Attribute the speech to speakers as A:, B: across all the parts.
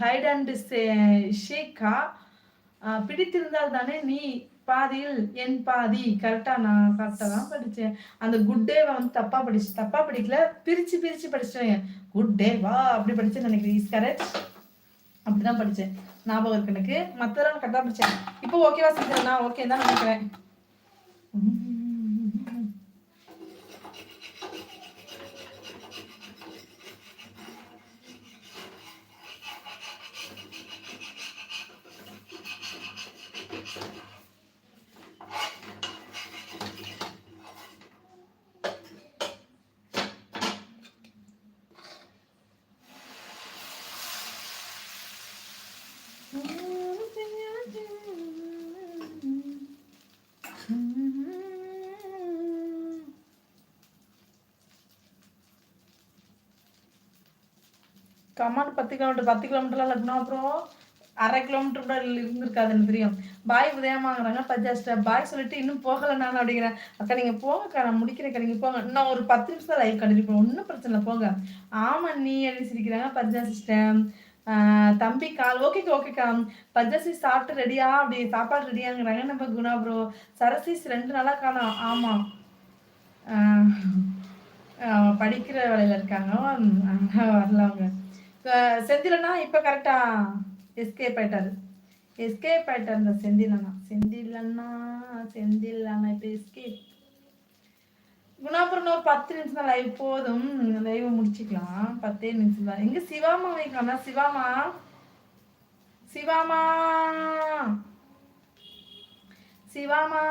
A: Height and Sheikha பிடித்திருந்தால் தானே நீ பாதியில் என் பாதி. கரெக்டா? நான் கரெக்டா தான் படிச்சேன். அந்த குட் டேவை வந்து தப்பா படிக்கல, பிரிச்சு பிரிச்சு படிச்சிட்டேன். குட் டே வா அப்படி படிச்சேன்னு நினைக்கிறேன். Is correct. அப்படிதான் படிச்சேன், ஞாபகம் இருக்கு எனக்கு. மற்றதெல்லாம் கரெக்டாக படிச்சேன். இப்போ ஓகேவா செஞ்சேன்? நான் ஓகே தான் நினைக்கிறேன். கமாண்ட் 10 கிலோமீட்டர்லாம் இருக்கணும். அப்புறம் 1/2 கிலோமீட்டர் கூட இருந்திருக்காதுன்னு தெரியும். பாய் உதயமாகறாங்க. பஜாஸ்டா பாய் சொல்லிட்டு இன்னும் போகல நான் அப்படிங்கிறேன். அக்கா நீங்க போங்கக்கா, நான் முடிக்கிறேன், நீங்க போங்க. இன்னும் ஒரு 10 நிமிஷம் லைவ் கண்டிப்பா ஒன்றும் பிரச்சனை இல்லை, போங்க. ஆமா நீ அப்படின்னு சிரிக்கிறாங்க. பஜா சிஸ்டம் தம்பி கால் ஓகேக்கா ஓகேக்கா. பஜாசி சாப்பிட்டு ரெடியா? அப்படி சாப்பாடு ரெடியாங்கிறாங்க நம்ம குணா ப்ரோ. சரசிஸ் 2 நாளா காணோம். ஆமா படிக்கிற வேலையில இருக்காங்க, வரல அவங்க. செந்திலண்ணா இப்போ கரெக்டா எஸ்கேப் ஆயிட்டாரு. இந்த செந்திலண்ணா இப்போ எஸ்கேப். குணாபுரம் ஒரு 10 நிமிஷம் தான் லைவ், போதும். லைவ் முடிச்சுக்கலாம். 10 நிமிஷம் தான். எங்க சிவாமா வைக்கலாம்? சிவாமா சிவாமா சிவாமா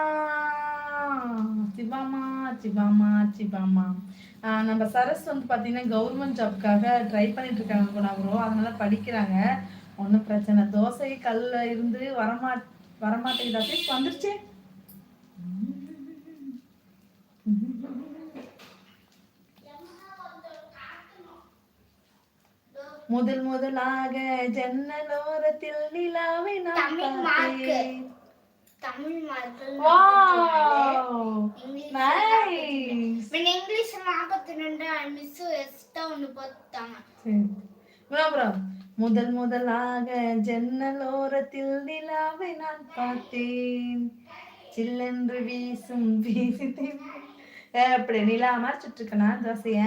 A: சிவாமா சிவாமா சிவாமா நம்ம சரஸ் வந்து பார்த்தீங்கன்னா கவர்மெண்ட் ஜாப்காக ட்ரை பண்ணிட்டு இருக்காங்க குணாபுரம். அதனால படிக்கிறாங்க. ஒன்றும் பிரச்சனை. தோசை கல்ல இருந்து வரமாட்டேங்குதா? வந்துருச்சு. முதலாக ஜன்னலோரத்தில் நிலாவை நான் பார்த்தேன். தமிழ் மார்க்கல் இங்கிலீஷ் நாற்பத்தி மிஸ் எக்ஸ்ட்ரா ஒன்று போட்டாங்க. முதலாக ஜன்னலோரத்தில் நிலாவை நான் பார்த்தேன். சில்லென்று வீசும் வீசித்தேன். எப்படி நிலா மாதிரி சுட்டுருக்கனா தோசைய?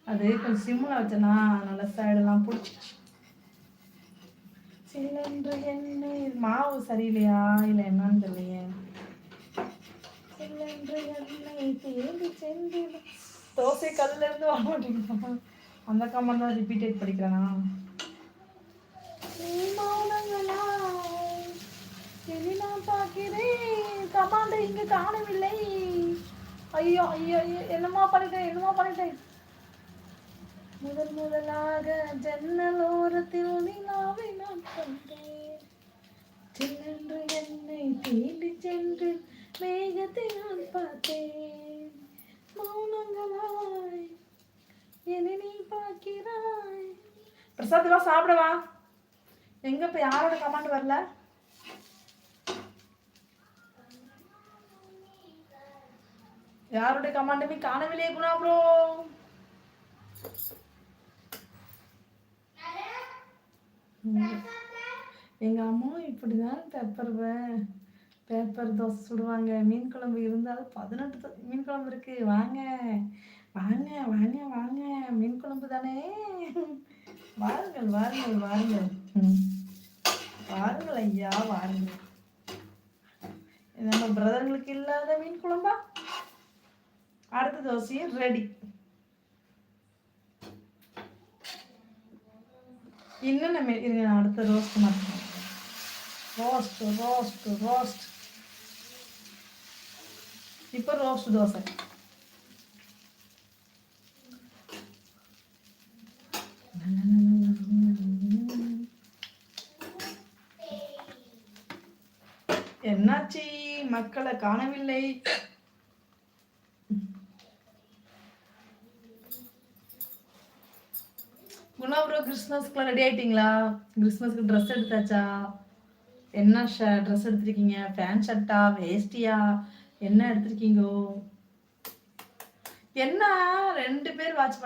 A: அது கொஞ்சம் சிம்முல வச்சனா நல்ல சைடெல்லாம் பிடிச்சிச்சு. சில்லென்று எண்ணெய் மாவு சரியில்லையா இல்லை என்னன்னு தெரியலையே. சில்லென்று எண்ணெய் தேடி சென்று தோசை கல்லுல இருந்து வர மாட்டேங்குதா? அந்த கமெண்ட் தான் ரிப்பீட்டட் படிக்கிறானா? நான் பார்க்கிறேன் கமாண்டை இங்கு காணவில்லை. ஐயோ ஐயோ ஐயோ, என்னமா பண்ணிட்டேன். முதலாக ஜன்னலோரத்தில் நிலாவை நான் கண்டேன். சில்லென்று என்னை தேடி சென்று மேகத்தை நான் பார்த்தேன். மௌனங்களாய் என்னை நீ பார்க்கிறாய். பிரசாத் வா சாப்பிடவா. எங்க இப்ப யாரோட கமாண்ட் வரல? யாரோட கமாண்டுமே காணவில்லையே குணா ப்ரோ. எங்க அம்மா இப்படிதான் பேப்பர் தோசை சுடுவாங்க. மீன் குழம்பு இருந்தாலும் 18 மீன் குழம்பு இருக்கு. வாங்க வாங்க வாங்க வாங்க, மீன் குழம்பு தானே. வாருங்கள் வாருங்கள் வாருங்கள் வாருங்கள் ஐயா வாருங்கள். நம்ம பிரதர்களுக்கு இல்லாத மீன் குழம்பா? அடுத்த தோசையும் ரெடி. இன்னும் நம்ம இருங்க, அடுத்த ரோஸ்ட் மாற்றோம். ரோஸ்ட் இப்போ ரோஸ்ட் தோசை. என்னாச்சு? மக்களை காணவில்லை. குணா ப்ரோ கிறிஸ்மஸ்க்குலாம் ரெடி ஆயிட்டீங்களா? கிறிஸ்மஸ்க்கு ட்ரெஸ் எடுத்தாச்சா? என்ன ட்ரெஸ் எடுத்திருக்கீங்க? பேண்ட் ஷர்ட்டா வேஷ்டியா என்ன எடுத்திருக்கீங்கோ? என்ன 2 பேர் வாட்ச்